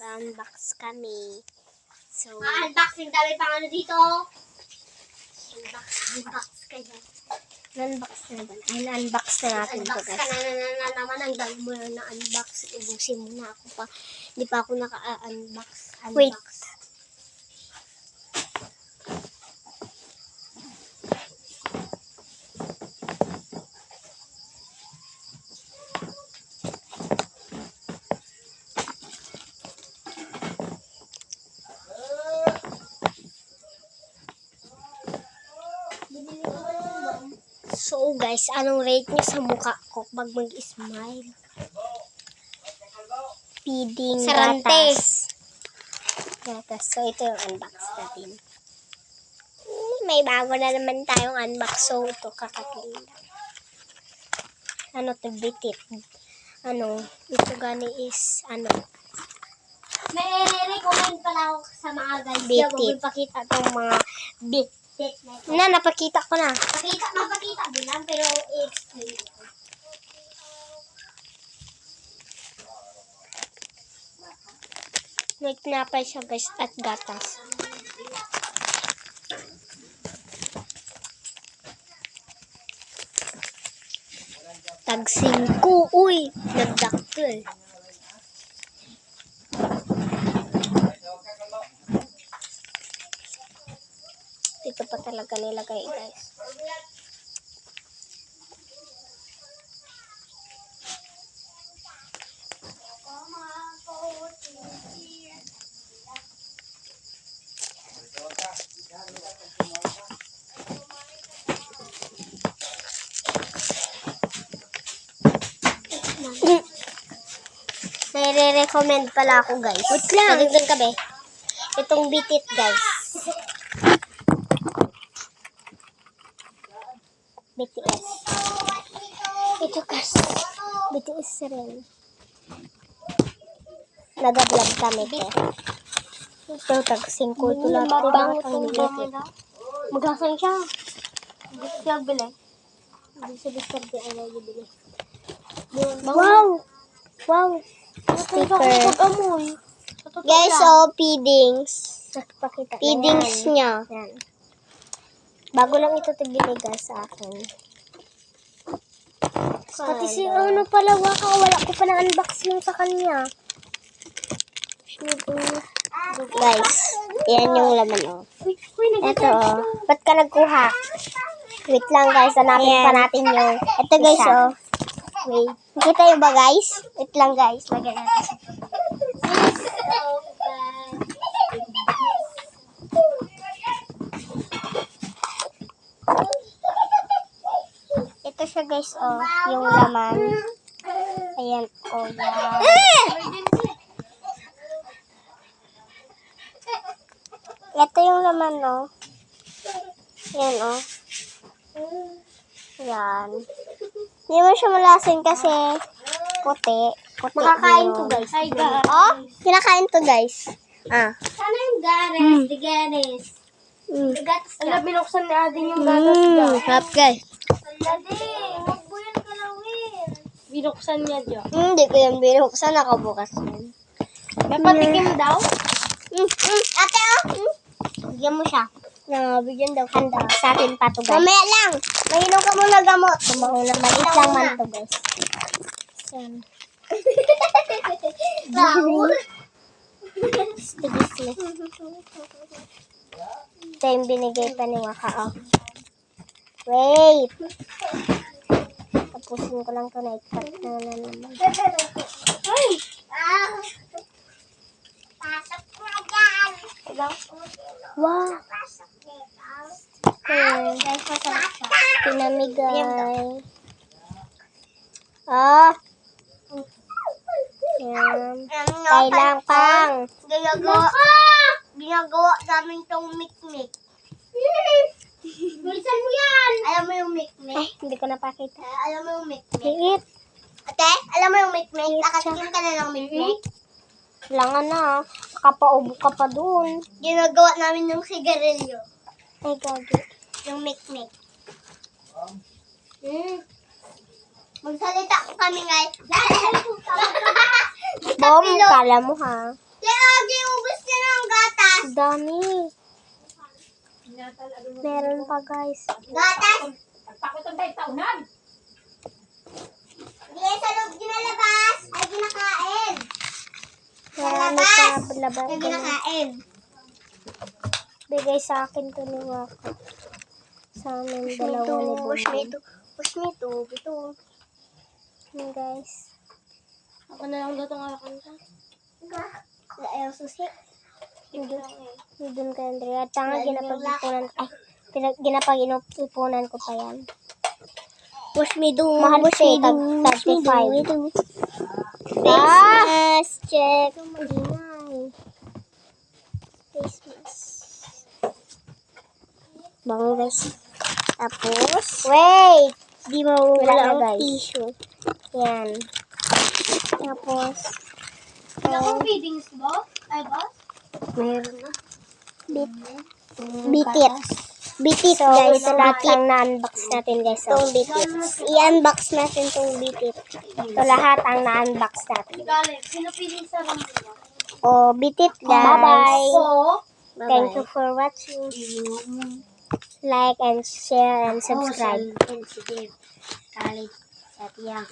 Mag-unbox kami. So, unboxing dami pang ano dito. Unbox kayo. unbox na ba? Ay, unbox na natin to, Unbox ka guys. na naman. Ang dami mo na unbox. Ubusin mo na ako pa. Hindi pa ako naka-unbox. Wait. So guys, anong rate niyo sa mukha ko pag mag-smile? Feeding Sarante. gatas. Gatas. So, ito yung unbox natin. May bago na naman tayong unbox. So ito kakakilig. Ano to? Bitit. Ano? Ito gani is, ano? May recommend pala ako sa mga guys. Bitit. Huwag ipakita itong mga bitit na ito. Napakita ko na. Mapakita din lang, pero i-explain ko. May tinapay siya, guys, at gatas. Tag 5. Uy! Nagdaktil. Dito pa talaga nilagay, guys. May re-recommend pala ako, guys. Wait lang. Nagiging kabe. Itong bitit, guys. BTS. Ito kasi. BTS rin. Nag-vlog kami, te. Ito, tag 5 ito lang. Mabango Ang itong liit. bango. Magkasan siya. Hindi siya bili. Hindi sa discard ay nagibili. Wow! Wow! Sticker. Pag-amoy. Guys, so, feedings. Pakita. Feedings niya. Yan. Bago lang ito tigiligan sa akin. Pati si ano pala, wala ko pa na-unbox yung sa kanya. Guys, yan yung laman, oh. Ito, oh. Ba't ka nagkuha? Wait lang, guys. Hanapin pa natin yung... Ito, guys, Isa. oh. Wait. Nakita yung ba, guys? Wait lang, guys. Lagyan natin. Ito siya, guys, oh. Yung laman. Ayan, oh, yan. Ito yung laman, oh. Yan, oh. Yan. Hindi mo siya malasin kasi puti. Puti Makakain yun. to, guys. Hi, Oh, kinakain to, guys. Ah. Sana yung gares, the gares. The gatas ka. Binuksan ni Ading yung Harap, guys. Dati, huwag mo yan kalawin. Binuksan niya dyan. Hindi ko yan binuksan. Nakabukas yan. Napatikim daw? Ate, oh. Bigyan mo siya. Bigyan daw. Handa. Sa akin pa to, guys. Mamaya lang. Mainom ka muna gamot. Kumauna. Maliit lang man to, guys. Yan. Tigis na. Ito yung binigay pa ni Waka, oh. Wait. Tapusin ko lang to na ikat na naman. Ay! Pasok mo dyan. Wow. Pasok dito. Okay. Pinamigay. Ah. Yan. Kailang pang. Ginagawa namin tong mikmik. Bilisan mo yan! Alam mo yung mikmik? Ay, hindi ko napakita. Alam mo yung mikmik? Liit. Ate, alam mo yung mikmik? Nakatikim ka na ng mikmik? Langan na. Kapaubo ka pa doon. Ginagawa namin yung sigarilyo. Ay, gagi. Yung mikmik. Magsalita ko kami ngayon. Bom, kala mo ha. Lagi, ubus ka ng gatas. Dami. Meron pa guys. Gatas? Hindi yan sa loob ginalabas. Ay, ginakain. Marami pa labas. Ay, ginakain. Bigay sa akin to ni Waka. Sa amin dalawa ni Push me Bobo. to. Push me to. Ito. Yun guys. Ako na lang daw itong alakanta. Ayaw susi. Doon kay Andrea. At saka ginapag-ipunan. Ay, ginapag-ipunan ko pa yan. Push me do. Mahal Push siya, me do. tag- Push me 35. do. Christmas check. Ito maingay. Christmas. Bango guys. Tapos, Wait! di mawawala Wala na, ang guys. tissue. Yan. Tapos, feedings ba? Ay, boss? Meron na. bitit. Bitit So, guys. ito lahat ang na-unbox natin guys. So, Itong bitit. I-unbox natin itong bitit. ito lahat ang na-unbox natin. Galing. Sino piling sa rambulan? O, bitit guys. Bye-bye. Thank you for watching. Like and share and subscribe. Sensitive. College. Sa tiyang.